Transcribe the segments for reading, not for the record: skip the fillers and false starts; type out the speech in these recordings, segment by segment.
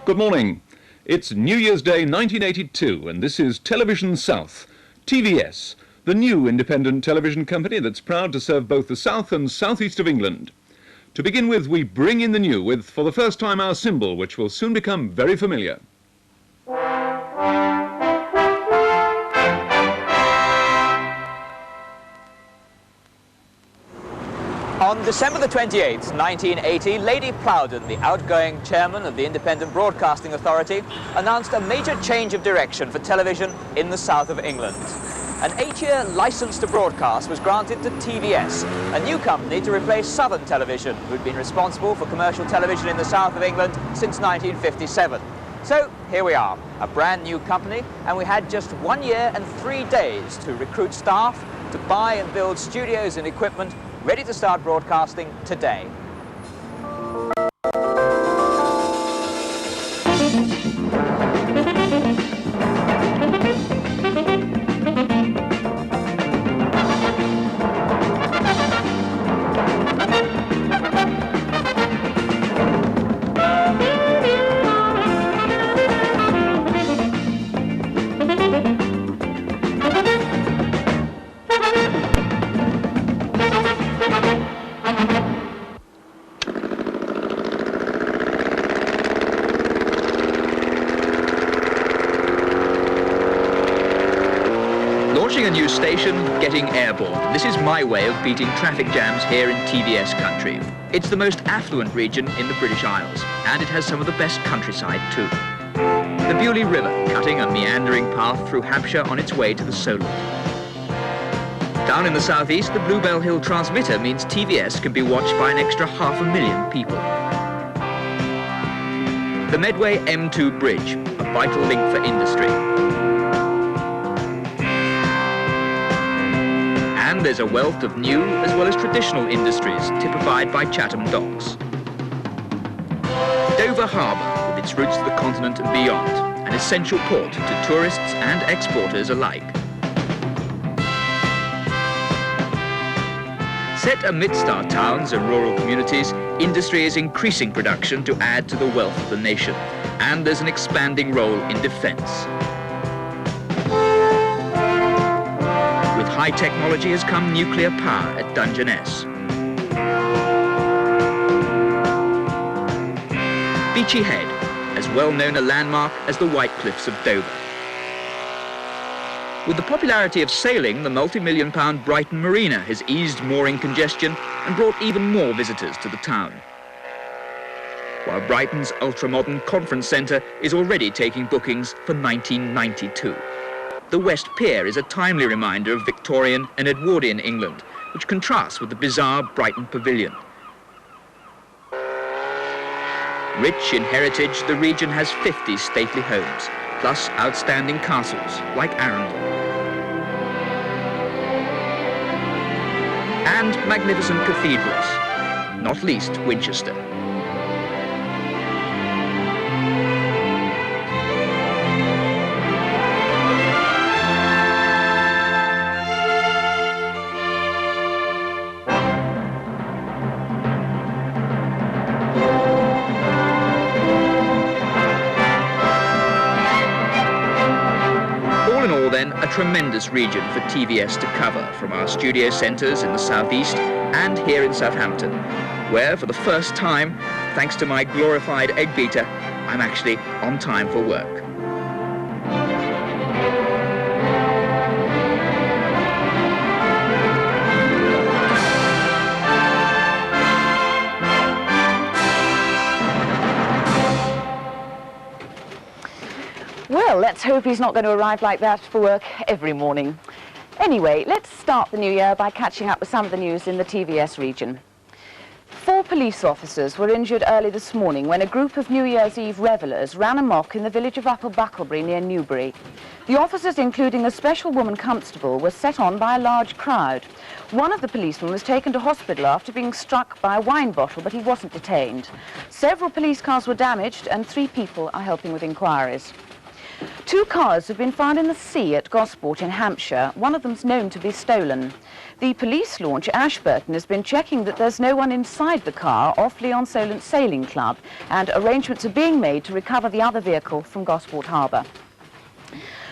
Good morning. It's New Year's Day 1982 and this is Television South, TVS, the new independent television company that's proud to serve both the south and southeast of England. To begin with, we bring in the new with, for the first time, our symbol, which will soon become very familiar. On December the 28th, 1980, Lady Plowden, the outgoing chairman of the Independent Broadcasting Authority, announced a major change of direction for television in the south of England. An 8-year license to broadcast was granted to TVS, a new company to replace Southern Television, who'd been responsible for commercial television in the south of England since 1957. So here we are, a brand new company, and we had just 1 year and 3 days to recruit staff, to buy and build studios and equipment ready to start broadcasting today. Launching a new station, getting airborne. This is my way of beating traffic jams here in TVS country. It's the most affluent region in the British Isles, and it has some of the best countryside too. The Bewley River, cutting a meandering path through Hampshire on its way to the Solent. Down in the southeast, the Bluebell Hill transmitter means TVS can be watched by an extra 500,000 people. The Medway M2 Bridge, a vital link for industry. And there's a wealth of new as well as traditional industries typified by Chatham docks. Dover Harbour, with its routes to the continent and beyond, an essential port to tourists and exporters alike. Set amidst our towns and rural communities, industry is increasing production to add to the wealth of the nation, and there's an expanding role in defence. With high technology has come nuclear power at Dungeness. Beachy Head, as well known a landmark as the White Cliffs of Dover. With the popularity of sailing, the multi-million-pound Brighton Marina has eased mooring congestion and brought even more visitors to the town. While Brighton's ultra-modern conference centre is already taking bookings for 1992. The West Pier is a timely reminder of Victorian and Edwardian England, which contrasts with the bizarre Brighton Pavilion. Rich in heritage, the region has 50 stately homes, plus outstanding castles like Arundel. And magnificent cathedrals, not least Winchester. A tremendous region for TVS to cover, from our studio centres in the southeast and here in Southampton, where for the first time, thanks to my glorified egg beater, I'm actually on time for work. Well, let's hope he's not going to arrive like that for work every morning. Anyway, let's start the new year by catching up with some of the news in the TVS region. 4 police officers were injured early this morning when a group of New Year's Eve revellers ran amok in the village of Upper Bucklebury near Newbury. The officers, including a special woman constable, were set on by a large crowd. One of the policemen was taken to hospital after being struck by a wine bottle, but he wasn't detained. Several police cars were damaged and 3 people are helping with inquiries. Two cars have been found in the sea at Gosport in Hampshire. One of them's known to be stolen. The police launch Ashburton has been checking that there's no one inside the car off Leon Solent Sailing Club, and arrangements are being made to recover the other vehicle from Gosport Harbour.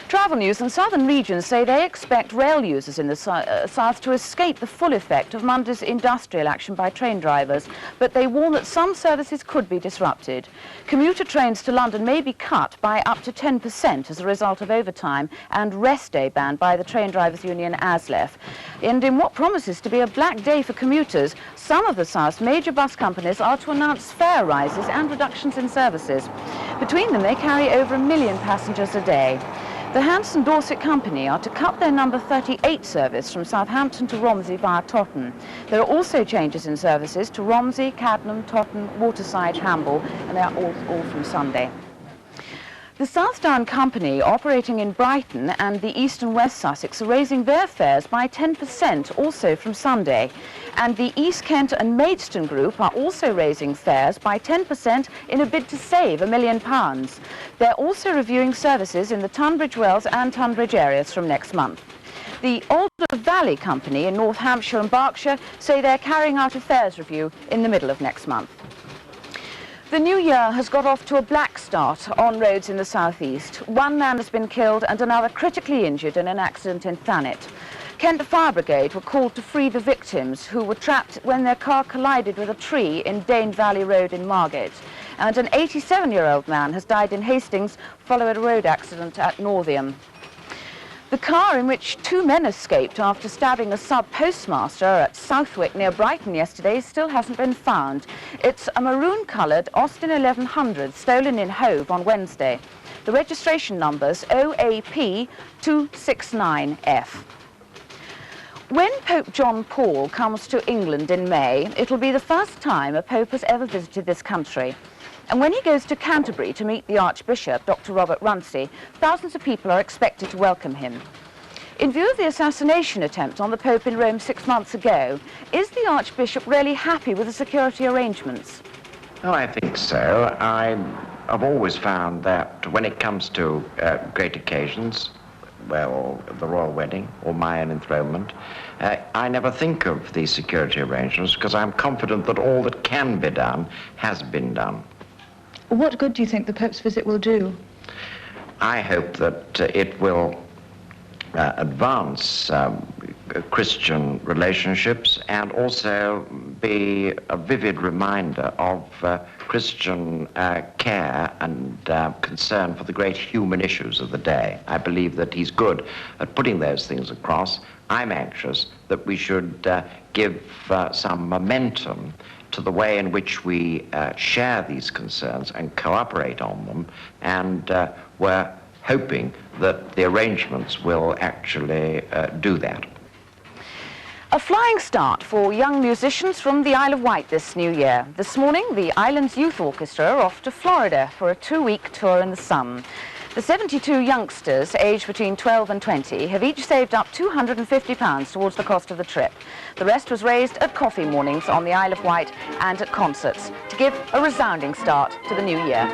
Travel News and Southern Regions say they expect rail users in the south to escape the full effect of Monday's industrial action by train drivers, but they warn that some services could be disrupted. Commuter trains to London may be cut by up to 10% as a result of overtime and rest day banned by the train drivers union ASLEF. And in what promises to be a black day for commuters, some of the South's major bus companies are to announce fare rises and reductions in services. Between them, they carry over 1 million passengers a day. The Hanson Dorset Company are to cut their number 38 service from Southampton to Romsey via Totton. There are also changes in services to Romsey, Cadnam, Totton, Waterside, Hamble, and they are all from Sunday. The Southdown Company, operating in Brighton and the East and West Sussex, are raising their fares by 10% also from Sunday. And the East Kent and Maidstone Group are also raising fares by 10% in a bid to save £1 million. They're also reviewing services in the Tunbridge Wells and Tunbridge areas from next month. The Alder Valley Company in North Hampshire and Berkshire say they're carrying out a fares review in the middle of next month. The new year has got off to a black start on roads in the southeast. One man has been killed and another critically injured in an accident in Thanet. Kent Fire Brigade were called to free the victims who were trapped when their car collided with a tree in Dane Valley Road in Margate. And an 87-year-old man has died in Hastings following a road accident at Northiam. The car in which two men escaped after stabbing a sub-postmaster at Southwick near Brighton yesterday still hasn't been found. It's a maroon-coloured Austin 1100 stolen in Hove on Wednesday. The registration number's OAP 269F. When Pope John Paul comes to England in May, it'll be the first time a pope has ever visited this country. And when he goes to Canterbury to meet the Archbishop, Dr. Robert Runcie, thousands of people are expected to welcome him. In view of the assassination attempt on the Pope in Rome 6 months ago, is the Archbishop really happy with the security arrangements? Oh, I think so. I've always found that when it comes to great occasions, well, the royal wedding or my own enthronement, I never think of the security arrangements because I'm confident that all that can be done has been done. What good do you think the Pope's visit will do? I hope that it will advance Christian relationships and also be a vivid reminder of Christian care and concern for the great human issues of the day. I believe that he's good at putting those things across. I'm anxious that we should give some momentum to the way in which we share these concerns and cooperate on them, and we're hoping that the arrangements will actually do that. A flying start for young musicians from the Isle of Wight this new year. This morning, the island's youth orchestra are off to Florida for a 2-week tour in the sun. The 72 youngsters, aged between 12 and 20, have each saved up £250 towards the cost of the trip. The rest was raised at coffee mornings on the Isle of Wight and at concerts to give a resounding start to the new year.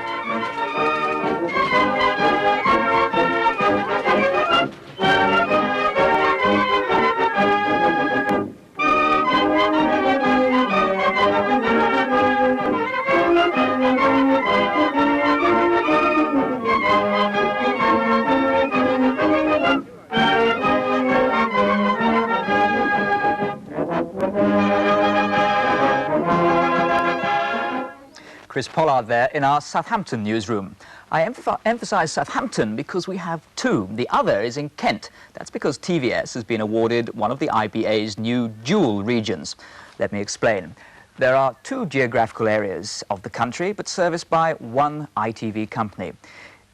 Chris Pollard there in our Southampton newsroom. I emphasise Southampton because we have two. The other is in Kent. That's because TVS has been awarded one of the IBA's new dual regions. Let me explain. There are two geographical areas of the country, but serviced by one ITV company.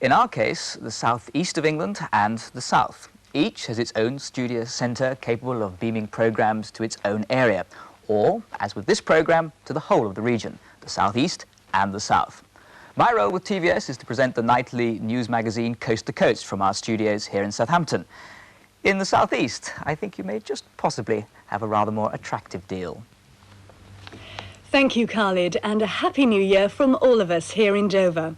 In our case, the southeast of England and the south. Each has its own studio centre capable of beaming programmes to its own area, or, as with this programme, to the whole of the region, the southeast and the south. My role with TVS is to present the nightly news magazine Coast to Coast from our studios here in Southampton. In the southeast, I think you may just possibly have a rather more attractive deal. Thank you, Khalid, and a happy new year from all of us here in Dover.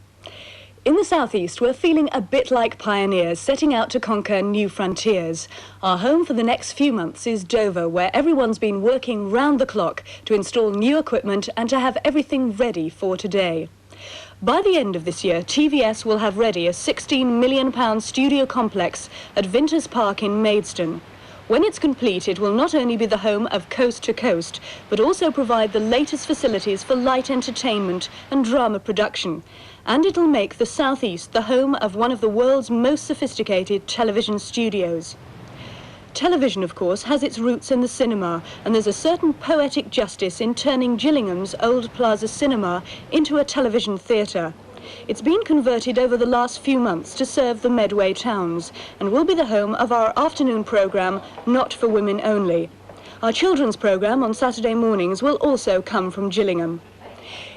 In the southeast, we're feeling a bit like pioneers setting out to conquer new frontiers. Our home for the next few months is Dover, where everyone's been working round the clock to install new equipment and to have everything ready for today. By the end of this year, TVS will have ready a £16 million studio complex at Vinters Park in Maidstone. When it's complete, it will not only be the home of Coast to Coast, but also provide the latest facilities for light entertainment and drama production. And it'll make the South East the home of one of the world's most sophisticated television studios. Television, of course, has its roots in the cinema, and there's a certain poetic justice in turning Gillingham's old Plaza Cinema into a television theatre. It's been converted over the last few months to serve the Medway towns, and will be the home of our afternoon programme, Not for Women Only. Our children's programme on Saturday mornings will also come from Gillingham.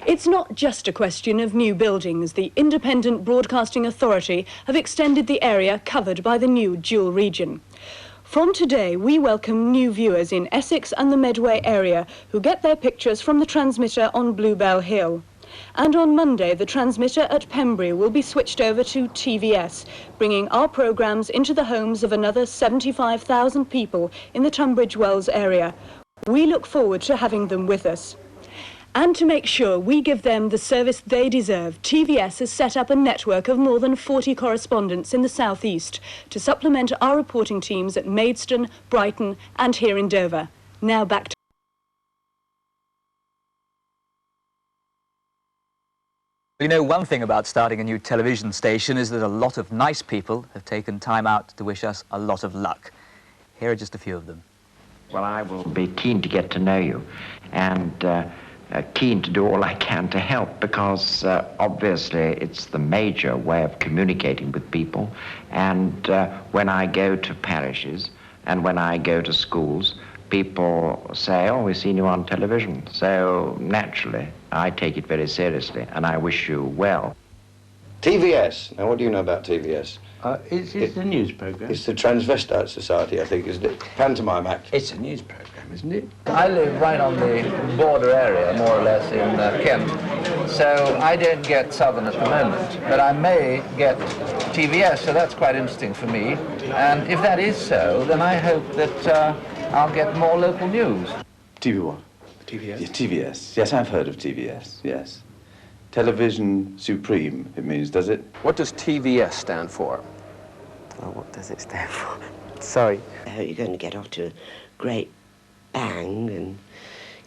It's not just a question of new buildings. The Independent Broadcasting Authority have extended the area covered by the new dual region. From today, we welcome new viewers in Essex and the Medway area who get their pictures from the transmitter on Bluebell Hill. And on Monday, the transmitter at Pembury will be switched over to TVS, bringing our programmes into the homes of another 75,000 people in the Tunbridge Wells area. We look forward to having them with us. And to make sure we give them the service they deserve, TVS has set up a network of more than 40 correspondents in the South East to supplement our reporting teams at Maidstone, Brighton and here in Dover. Now back to... You know, one thing about starting a new television station is that a lot of nice people have taken time out to wish us a lot of luck. Here are just a few of them. Well, I will be keen to get to know you and keen to do all I can to help because obviously it's the major way of communicating with people. And when I go to parishes and when I go to schools, people say, oh, we've seen you on television. So naturally, I take it very seriously and I wish you well. TVS. Now, what do you know about TVS? It's the news programme. It's the Transvestite Society, I think, isn't it? Pantomime act. It's a news programme, isn't it? I live right on the border area, more or less, in Kent, so I don't get Southern at the moment, but I may get TVS, so that's quite interesting for me. And if that is so, then I hope that I'll get more local news. TV what? TVS? Yeah, TVS. Yes, I've heard of TVS, yes. Television Supreme, it means, does it? What does TVS stand for? Oh, what does it stand for? Sorry. I hope you're going to get off to a great bang, and,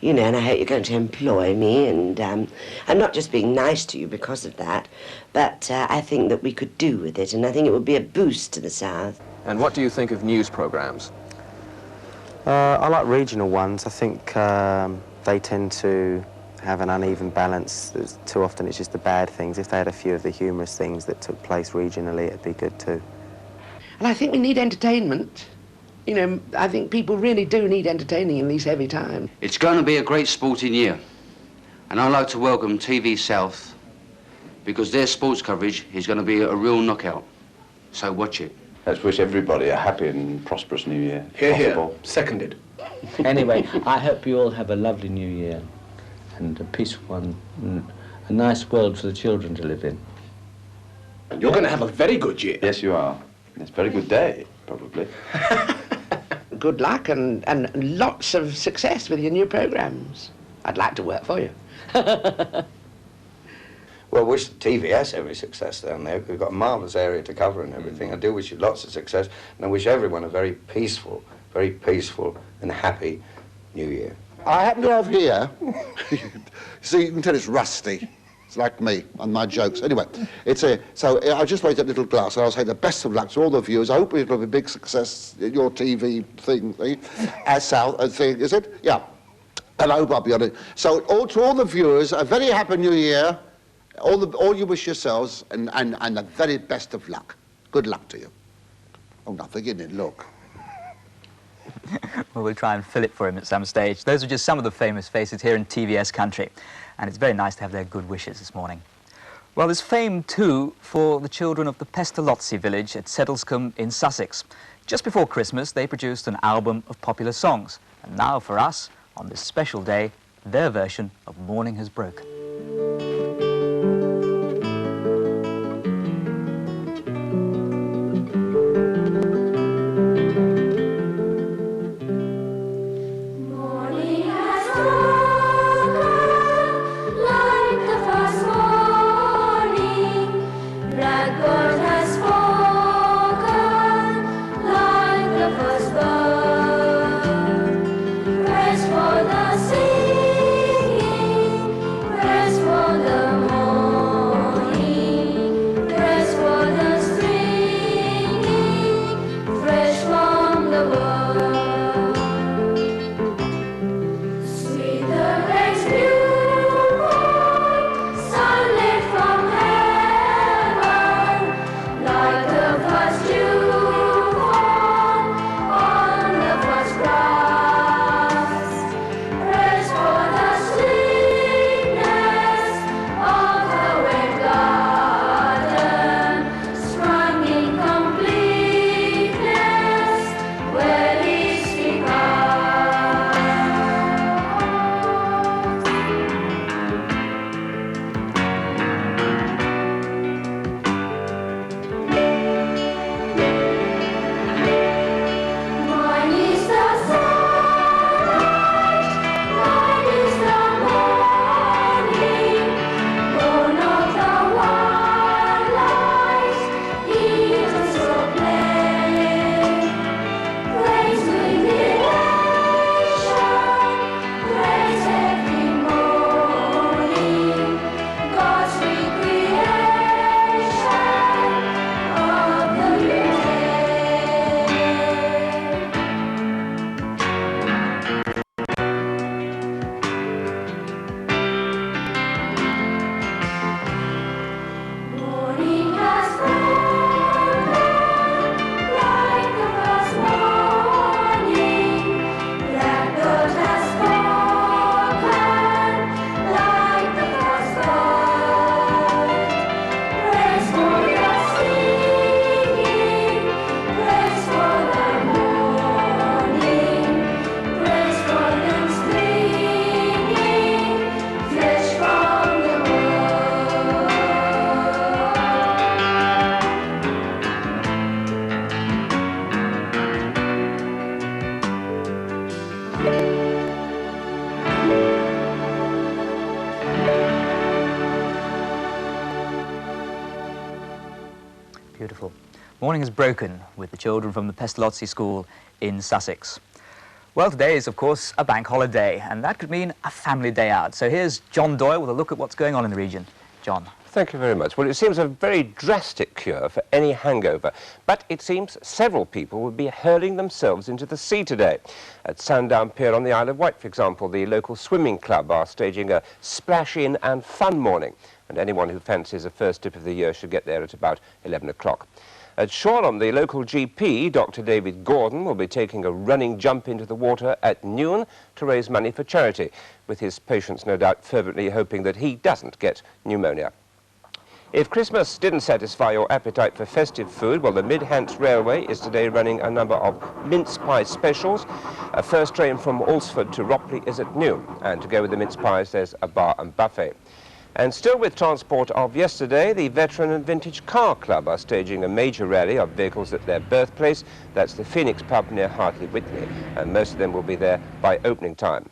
you know, and I hope you're going to employ me, and I'm not just being nice to you because of that, but I think that we could do with it, and I think it would be a boost to the South. And what do you think of news programmes? I like regional ones. I think they tend to have an uneven balance. Too often it's just the bad things. If they had a few of the humorous things that took place regionally, it'd be good too. And I think we need entertainment. You know, I think people really do need entertaining in these heavy times. It's going to be a great sporting year. And I'd like to welcome TV South because their sports coverage is going to be a real knockout. So watch it. Let's wish everybody a happy and prosperous New Year. Hear, hear. Seconded. Anyway, I hope you all have a lovely New Year and a peaceful one, and a nice world for the children to live in. You're going to have a very good year. Yes, you are. It's a very good day, probably. Good luck and lots of success with your new programmes. I'd like to work for you. Well, wish TVS every success down there. We've got a marvellous area to cover and everything. I do wish you lots of success, and I wish everyone a very peaceful and happy New Year. I happen to have here, see, you can tell it's rusty. It's like me and my jokes. Anyway, so I just raised that little glass and I'll say the best of luck to all the viewers. I hope it'll be a big success, your TV thing, as South thing, is it? Yeah. And I hope I'll be on it. So to all the viewers, a very happy New Year. All you wish yourselves and the very best of luck. Good luck to you. Oh, nothing in it, look. Well, we'll try and fill it for him at some stage. Those are just some of the famous faces here in TVS country, and it's very nice to have their good wishes this morning. Well, there's fame, too, for the children of the Pestalozzi village at Settlescombe in Sussex. Just before Christmas, they produced an album of popular songs, and now for us, on this special day, their version of Morning Has Broken. Beautiful. Morning has broken with the children from the Pestalozzi School in Sussex. Well, today is, of course, a bank holiday, and that could mean a family day out. So here's John Doyle with a look at what's going on in the region. John. Thank you very much. Well, it seems a very drastic cure for any hangover, but it seems several people will be hurling themselves into the sea today. At Sandown Pier on the Isle of Wight, for example, the local swimming club are staging a splash-in and fun morning, and anyone who fancies a first dip of the year should get there at about 11 o'clock. At Shoreham, the local GP, Dr. David Gordon, will be taking a running jump into the water at noon to raise money for charity, with his patients no doubt fervently hoping that he doesn't get pneumonia. If Christmas didn't satisfy your appetite for festive food, well, the Mid-Hants Railway is today running a number of mince pie specials. A first train from Alresford to Ropley is at noon, and to go with the mince pies, there's a bar and buffet. And still with transport of yesterday, the Veteran and Vintage Car Club are staging a major rally of vehicles at their birthplace. That's the Phoenix pub near Hartley Whitney, and most of them will be there by opening time.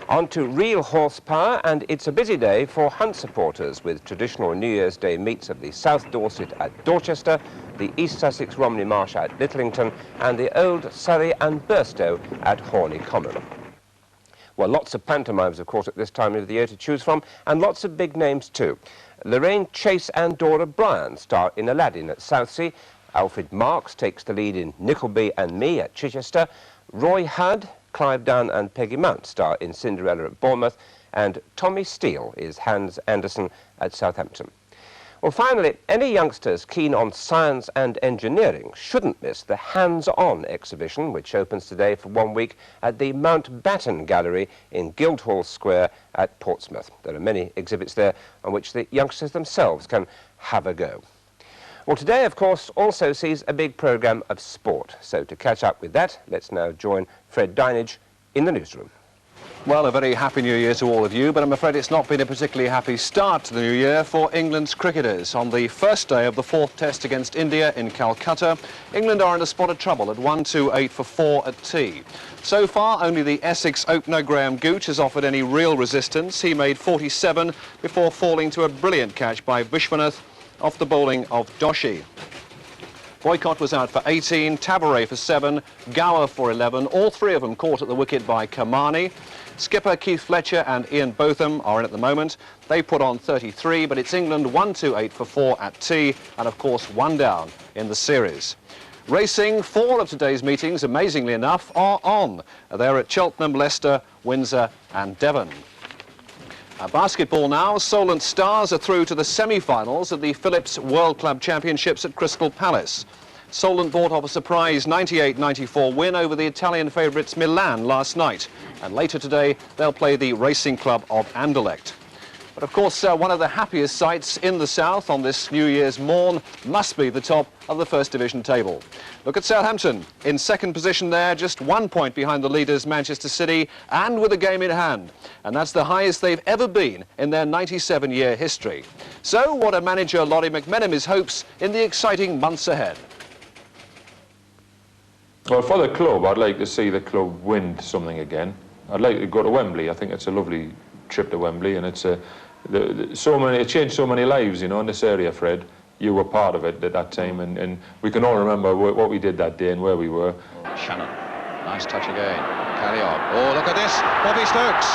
On to real horsepower, and it's a busy day for hunt supporters with traditional New Year's Day meets of the South Dorset at Dorchester, the East Sussex Romney Marsh at Littlington, and the Old Surrey and Burstow at Horney Common. Well, lots of pantomimes, of course, at this time of the year to choose from, and lots of big names too. Lorraine Chase and Dora Bryan star in Aladdin at Southsea. Alfred Marks takes the lead in Nickleby and Me at Chichester. Roy Hudd, Clive Dunn and Peggy Mount star in Cinderella at Bournemouth, and Tommy Steele is Hans Anderson at Southampton. Well, finally, any youngsters keen on science and engineering shouldn't miss the Hands-On exhibition, which opens today for 1 week at the Mountbatten Gallery in Guildhall Square at Portsmouth. There are many exhibits there on which the youngsters themselves can have a go. Well, today, of course, also sees a big programme of sport. So to catch up with that, let's now join Fred Dinage in the newsroom. Well, a very happy New Year to all of you, but I'm afraid it's not been a particularly happy start to the new year for England's cricketers. On the first day of the fourth test against India in Calcutta, England are in a spot of trouble at 1-2-8 for 4 at tea. So far, only the Essex opener Graham Gooch has offered any real resistance. He made 47 before falling to a brilliant catch by Vishwanath off the bowling of Doshi. Boycott was out for 18, Tabaret for 7, Gower for 11, all three of them caught at the wicket by Kamani. Skipper Keith Fletcher and Ian Botham are in at the moment. They put on 33, but it's England 1-2-8 for 4 at tea, and of course 1 down in the series. Racing, 4 of today's meetings, amazingly enough, are on. They're at Cheltenham, Leicester, Windsor and Devon. Basketball now, Solent Stars are through to the semi-finals of the Phillips World Club Championships at Crystal Palace. Solent brought off a surprise 98-94 win over the Italian favourites Milan last night, and later today they'll play the Racing Club of Anderlecht. But of course, one of the happiest sights in the south on this New Year's morn must be the top of the First Division table. Look at Southampton, in second position there, just 1 point behind the leaders Manchester City, and with a game in hand. And that's the highest they've ever been in their 97-year history. So what are manager Laurie McMenamin's hopes in the exciting months ahead? Well, for the club, I'd like to see the club win something again. I'd like to go to Wembley. I think it's a lovely trip to Wembley, and it's it changed so many lives, you know, in this area, Fred. You were part of it at that time, and we can all remember what we did that day and where we were. Shannon, nice touch again. Carry on. Oh, look at this. Bobby Stokes.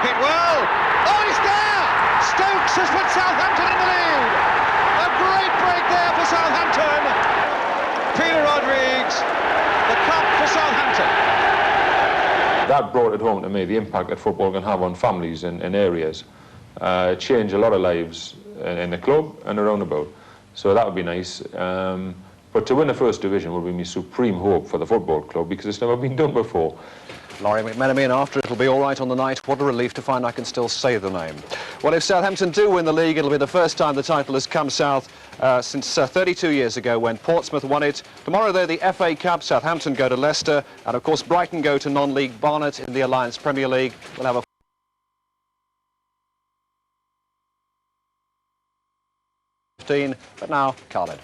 Hit well. Oh, he's there! Stokes has put Southampton in the lead. A great break there for Southampton. Peter Rodrigues, the cup for Southampton. That brought it home to me, the impact that football can have on families and areas. It changed a lot of lives in the club and around about. So that would be nice. But to win the First Division would be my supreme hope for the football club, because it's never been done before. Laurie McMenamin, after it'll be all right on the night. What a relief to find I can still say the name. Well, if Southampton do win the league, it'll be the first time the title has come south since 32 years ago when Portsmouth won it. Tomorrow, though, the FA Cup, Southampton go to Leicester, and of course Brighton go to non-league Barnet in the Alliance Premier League. We'll have a but now, Khaled.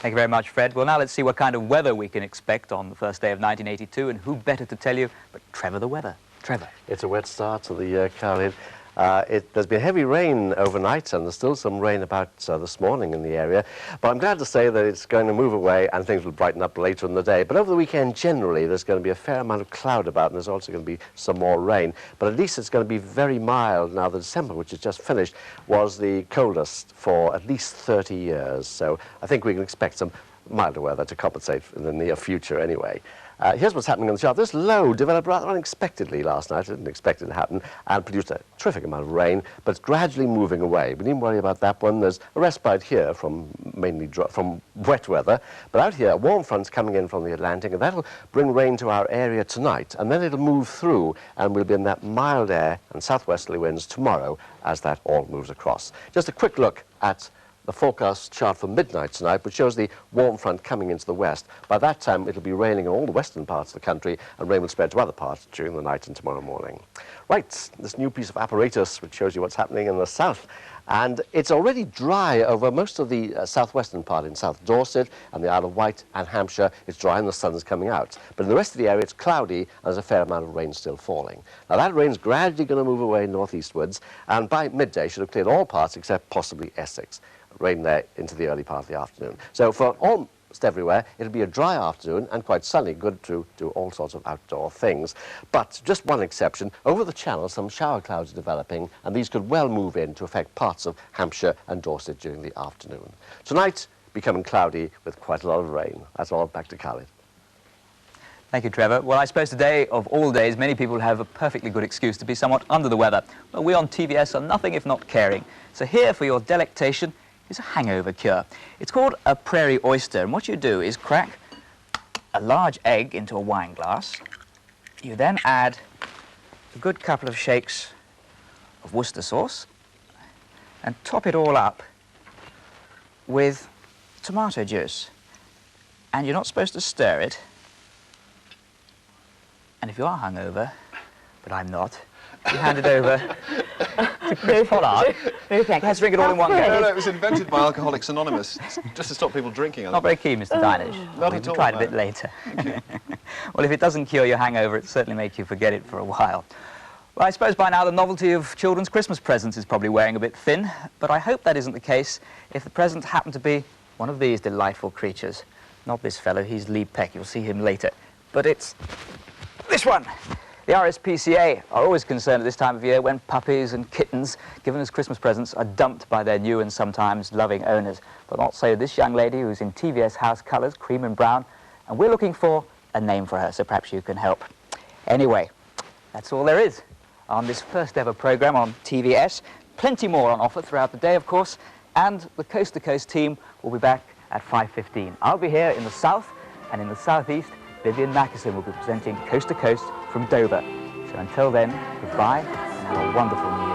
Thank you very much, Fred. Well, now let's see what kind of weather we can expect on the first day of 1982, and who better to tell you but Trevor the weather. Trevor. It's a wet start to the year, Khaled. There's been heavy rain overnight, and there's still some rain about this morning in the area. But I'm glad to say that it's going to move away and things will brighten up later in the day. But over the weekend, generally, there's going to be a fair amount of cloud about, and there's also going to be some more rain. But at least it's going to be very mild. Now, the December, which has just finished, was the coldest for at least 30 years. So I think we can expect some milder weather to compensate in the near future anyway. Here's what's happening on the chart. This low developed rather unexpectedly last night. I didn't expect it to happen, and produced a terrific amount of rain, but it's gradually moving away. We needn't worry about that one. There's a respite here from from wet weather, but out here, a warm front's coming in from the Atlantic, and that'll bring rain to our area tonight, and then it'll move through, and we'll be in that mild air and southwesterly winds tomorrow as that all moves across. Just a quick look at the forecast chart for midnight tonight, which shows the warm front coming into the west. By that time, it'll be raining in all the western parts of the country, and rain will spread to other parts during the night and tomorrow morning. Right, this new piece of apparatus which shows you what's happening in the south. And it's already dry over most of the southwestern part in South Dorset and the Isle of Wight and Hampshire. It's dry and the sun's coming out. But in the rest of the area, it's cloudy and there's a fair amount of rain still falling. Now, that rain's gradually going to move away northeastwards, and by midday should have cleared all parts except possibly Essex. Rain there into the early part of the afternoon. So for almost everywhere, it'll be a dry afternoon and quite sunny, good to do all sorts of outdoor things. But just one exception, over the channel some shower clouds are developing, and these could well move in to affect parts of Hampshire and Dorset during the afternoon. Tonight, becoming cloudy with quite a lot of rain. That's all. Back to Khalid. Thank you, Trevor. Well, I suppose today, of all days, many people have a perfectly good excuse to be somewhat under the weather. But we on TVS are nothing if not caring. So here, for your delectation, is a hangover cure. It's called a prairie oyster, and what you do is crack a large egg into a wine glass. You then add a good couple of shakes of Worcester sauce and top it all up with tomato juice. And you're not supposed to stir it. And if you are hungover, but I'm not, you hand it over to Chris Pollard. Let's drink it all in one go. No, it was invented by Alcoholics Anonymous, just to stop people drinking. Not very keen, Mr. Dinage. Not at all. Tried a bit later. Well, if it doesn't cure your hangover, it'll certainly make you forget it for a while. Well, I suppose by now the novelty of children's Christmas presents is probably wearing a bit thin, but I hope that isn't the case if the present happened to be one of these delightful creatures. Not this fellow, he's Lee Peck, you'll see him later. But it's this one. The RSPCA are always concerned at this time of year when puppies and kittens given as Christmas presents are dumped by their new and sometimes loving owners. But not so this young lady who's in TVS house colours, cream and brown, and we're looking for a name for her, so perhaps you can help. Anyway, that's all there is on this first ever programme on TVS. Plenty more on offer throughout the day, of course, and the Coast to Coast team will be back at 5:15. I'll be here in the south, and in the southeast, Vivian Mackison will be presenting Coast to Coast from Dover. So until then, goodbye and have a wonderful new year.